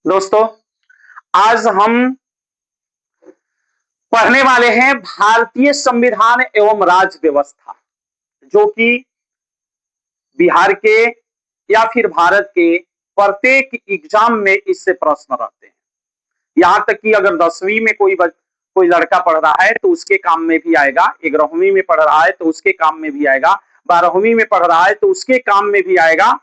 दोस्तों, आज हम पढ़ने वाले हैं भारतीय संविधान एवं राज्य व्यवस्था, जो कि बिहार के या फिर भारत के प्रत्येक एग्जाम में इससे प्रश्न रहते हैं। यहां तक कि अगर 10वीं में कोई लड़का पढ़ रहा है तो उसके काम में भी आएगा, 11वीं में पढ़ रहा है तो उसके काम में भी आएगा, 12वीं में पढ़ रहा है तो उसके काम में भी आएगा,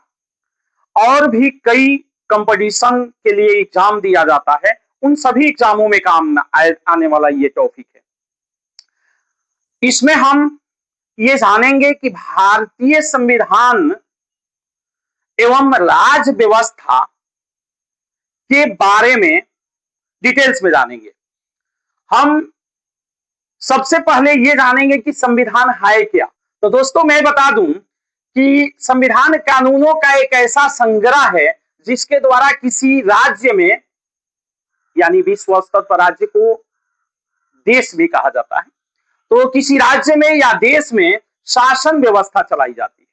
और भी कई कंपटीशन के लिए एग्जाम दिया जाता है, उन सभी एग्जामों में काम आने वाला ये टॉपिक है। इसमें हम ये जानेंगे कि भारतीय संविधान एवं राज्य व्यवस्था के बारे में डिटेल्स में जानेंगे। हम सबसे पहले ये जानेंगे कि संविधान है क्या। तो दोस्तों, मैं बता दूं कि संविधान कानूनों का एक ऐसा संग्रह है जिसके द्वारा किसी राज्य में, यानी विश्व स्तर पर राज्य को देश भी कहा जाता है, तो किसी राज्य में या देश में शासन व्यवस्था चलाई जाती है,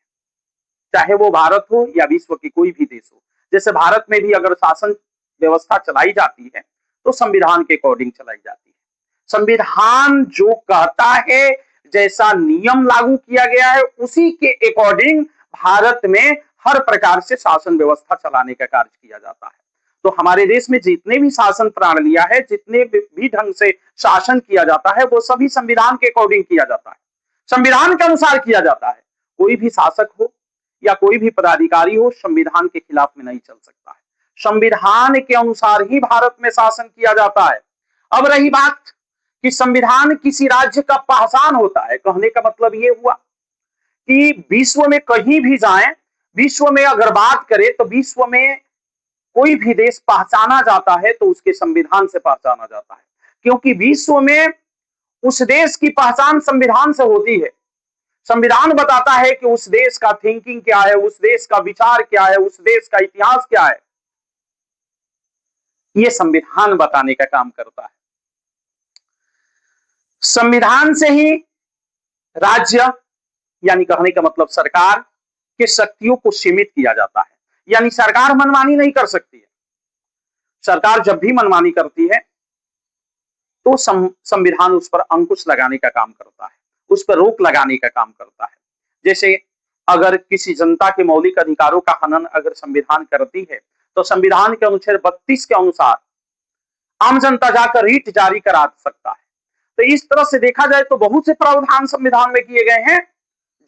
चाहे वो भारत हो या विश्व की कोई भी देश हो। जैसे भारत में भी अगर शासन व्यवस्था चलाई जाती है तो संविधान के अकॉर्डिंग चलाई जाती है। संविधान जो कहता है, जैसा नियम लागू किया गया है, उसी के अकॉर्डिंग भारत में हर प्रकार से शासन व्यवस्था चलाने का कार्य किया जाता है। तो हमारे देश में जितने भी शासन प्रणालियां है, जितने भी ढंग से शासन किया जाता है, वो सभी संविधान के अकॉर्डिंग किया जाता है, संविधान के अनुसार किया जाता है। कोई भी शासक हो या कोई भी पदाधिकारी हो, संविधान के खिलाफ में नहीं चल सकता है। संविधान के अनुसार ही भारत में शासन किया जाता है। अब रही बात कि संविधान किसी राज्य का पहचान होता है, कहने का मतलब ये हुआ कि विश्व में कहीं भी जाएं, विश्व में अगर बात करें तो विश्व में कोई भी देश पहचाना जाता है तो उसके संविधान से पहचाना जाता है, क्योंकि विश्व में उस देश की पहचान संविधान से होती है। संविधान बताता है कि उस देश का थिंकिंग क्या है, उस देश का विचार क्या है, उस देश का इतिहास क्या है। यह संविधान बताने का काम करता है। संविधान से ही राज्य, यानी कहने का मतलब सरकार के शक्तियों को सीमित किया जाता है, यानी सरकार मनमानी नहीं कर सकती है। सरकार जब भी मनमानी करती है तो संविधान उस पर अंकुश लगाने का काम करता है, उस पर रोक लगाने का काम करता है। जैसे अगर किसी जनता के मौलिक अधिकारों का हनन अगर संविधान करती है तो संविधान के अनुच्छेद 32 के अनुसार आम जनता जाकर रीट जारी करा सकता है। तो इस तरह से देखा जाए तो बहुत से प्रावधान संविधान में किए गए हैं,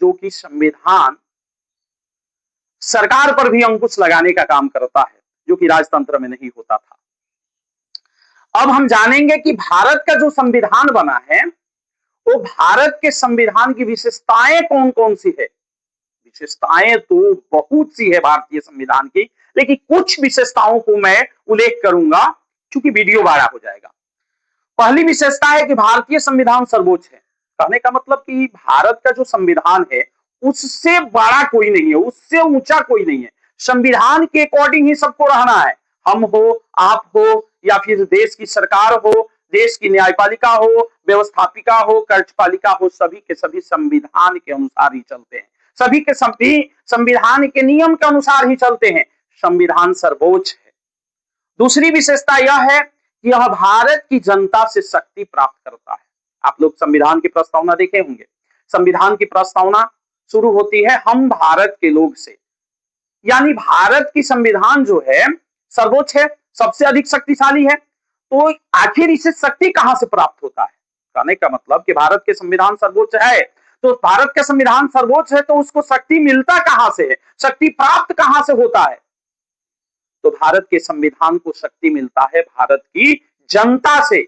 जो कि संविधान सरकार पर भी अंकुश लगाने का काम करता है, जो कि राजतंत्र में नहीं होता था। अब हम जानेंगे कि भारत का जो संविधान बना है, वो भारत के संविधान की विशेषताएं कौन कौन सी है। विशेषताएं तो बहुत सी है भारतीय संविधान की, लेकिन कुछ विशेषताओं को मैं उल्लेख करूंगा क्योंकि वीडियो बड़ा हो जाएगा। पहली विशेषता है कि भारतीय संविधान सर्वोच्च है। कहने का मतलब कि भारत का जो संविधान है उससे बड़ा कोई नहीं है, उससे ऊंचा कोई नहीं है। संविधान के अकॉर्डिंग ही सबको रहना है, हम हो, आप हो, या फिर देश की सरकार हो, देश की न्यायपालिका हो, व्यवस्थापिका हो, कार्यपालिका हो, सभी के सभी संविधान के अनुसार ही चलते हैं, सभी के सभी संविधान के नियम के अनुसार ही चलते हैं। संविधान सर्वोच्च है। दूसरी विशेषता यह है कि यह भारत की जनता से शक्ति प्राप्त करता है। आप लोग संविधान की प्रस्तावना देखे होंगे। संविधान की प्रस्तावना शुरू होती है हम भारत के लोग से, यानी भारत की संविधान जो है सर्वोच्च है, सबसे अधिक शक्तिशाली है। तो आखिर इसे शक्ति कहां से प्राप्त होता है। कहने का मतलब कि भारत के संविधान सर्वोच्च है, तो भारत का संविधान सर्वोच्च है, तो उसको शक्ति मिलता कहां से है, शक्ति प्राप्त कहां से होता है। तो भारत के संविधान को शक्ति मिलता है भारत की जनता से,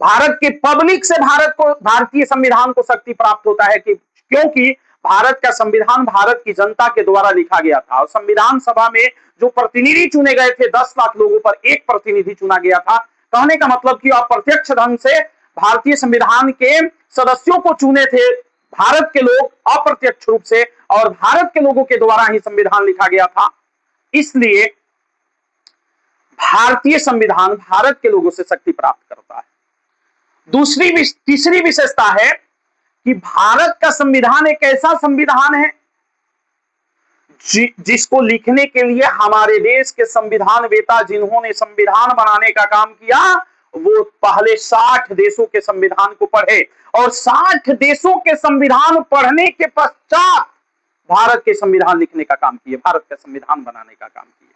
भारत के पब्लिक से भारत को, भारतीय संविधान को शक्ति प्राप्त होता है कि क्योंकि भारत का संविधान भारत की जनता के द्वारा लिखा गया था। और संविधान सभा में जो प्रतिनिधि चुने गए थे, 10 लाख लोगों पर एक प्रतिनिधि चुना गया था। कहने का मतलब कि अप्रत्यक्ष ढंग से भारतीय संविधान के सदस्यों को चुने थे भारत के लोग, अप्रत्यक्ष रूप से, और भारत के लोगों के द्वारा ही संविधान लिखा गया था। इसलिए भारतीय संविधान भारत के लोगों से शक्ति प्राप्त करता है। तीसरी विशेषता है कि भारत का संविधान एक ऐसा संविधान है जिसको लिखने के लिए हमारे देश के संविधान वेता जिन्होंने संविधान बनाने का काम किया, वो पहले 60 देशों के संविधान को पढ़े और 60 देशों के संविधान पढ़ने के पश्चात भारत के संविधान लिखने का काम किए, भारत का संविधान बनाने का काम किए।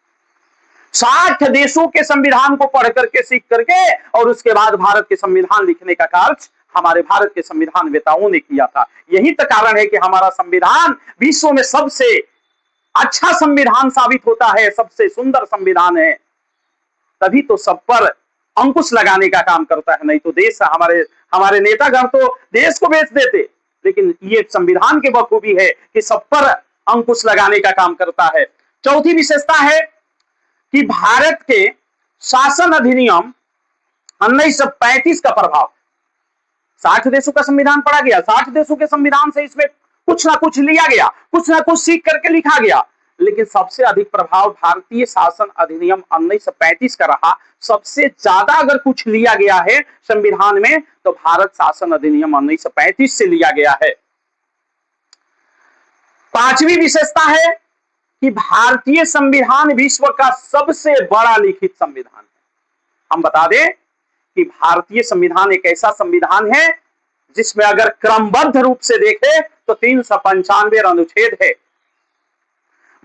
60 देशों के संविधान को पढ़ करके, सीख करके, और उसके बाद भारत के संविधान लिखने का कार्य हमारे भारत के संविधान वेताओं ने किया था। यही तो कारण है कि हमारा संविधान विश्व में सबसे अच्छा संविधान साबित होता है, सबसे सुंदर संविधान है। तभी तो सब पर अंकुश लगाने का काम करता है, नहीं तो देश हमारे नेतागण तो देश को बेच देते। लेकिन ये संविधान की बखूबी है कि सब पर अंकुश लगाने का काम करता है। चौथी विशेषता है कि भारत के शासन अधिनियम 1935 का प्रभाव, 60 देशों का संविधान पढ़ा गया, 60 देशों के संविधान से इसमें कुछ ना कुछ लिया गया, कुछ ना कुछ सीख करके लिखा गया, लेकिन सबसे अधिक प्रभाव भारतीय शासन अधिनियम 1935 का रहा। सबसे ज्यादा अगर कुछ लिया गया है संविधान में तो भारत शासन अधिनियम 1935 से लिया गया है। पांचवी विशेषता है कि भारतीय संविधान विश्व का सबसे बड़ा लिखित संविधान है। हम बता दें कि भारतीय संविधान एक ऐसा संविधान है जिसमें अगर क्रमबद्ध रूप से देखें तो 395 अनुच्छेद है।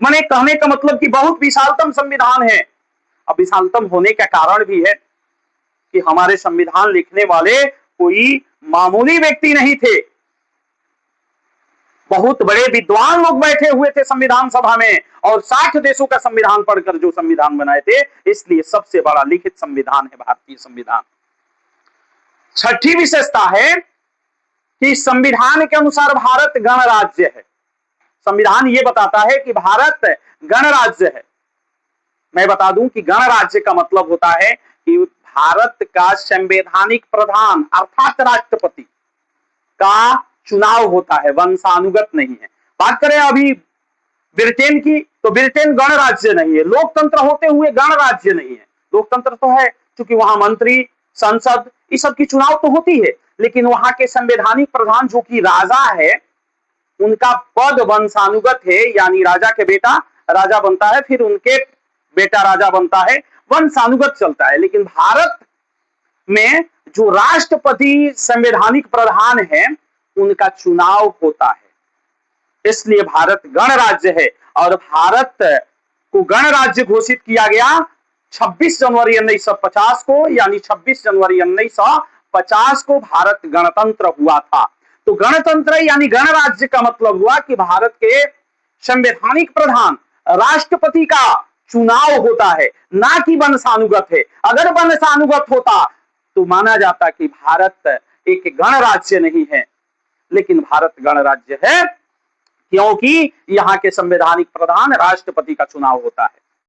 माने कहने का मतलब कि बहुत विशालतम संविधान है। अब विशालतम होने का कारण भी है कि हमारे संविधान लिखने वाले कोई मामूली व्यक्ति नहीं थे, बहुत बड़े विद्वान लोग बैठे हुए थे संविधान सभा में और 60 देशों का संविधान पढ़कर जो संविधान बनाए थे, इसलिए सबसे बड़ा लिखित संविधान है भारतीय संविधान। छठी विशेषता है कि संविधान के अनुसार भारत गणराज्य है। संविधान ये बताता है कि भारत गणराज्य है। मैं बता दूं कि गणराज्य का मतलब होता है कि भारत का संवैधानिक प्रधान अर्थात राष्ट्रपति का चुनाव होता है, वंशानुगत नहीं है। बात करें अभी ब्रिटेन की तो ब्रिटेन गणराज्य नहीं है, लोकतंत्र होते हुए गणराज्य नहीं है। लोकतंत्र तो है क्योंकि वहां मंत्री, संसद, इस सब की चुनाव तो होती है, लेकिन वहां के संवैधानिक प्रधान जो कि राजा है, उनका पद वंशानुगत है, यानी राजा के बेटा राजा बनता है, फिर उनके बेटा राजा बनता है, वंशानुगत चलता है। लेकिन भारत में जो राष्ट्रपति संवैधानिक प्रधान है, उनका चुनाव होता है। इसलिए भारत गणराज्य है और भारत को गणराज्य घोषित किया गया 26 जनवरी 1950 को, यानी 26 जनवरी 1950 को भारत गणतंत्र हुआ था। तो गणतंत्र यानी गणराज्य का मतलब हुआ कि भारत के संवैधानिक प्रधान राष्ट्रपति का चुनाव होता है, ना कि वंशानुगत है। अगर वंशानुगत होता तो माना जाता कि भारत एक गणराज्य नहीं है, लेकिन भारत गणराज्य है क्योंकि यहां के संवैधानिक प्रधान राष्ट्रपति का चुनाव होता है।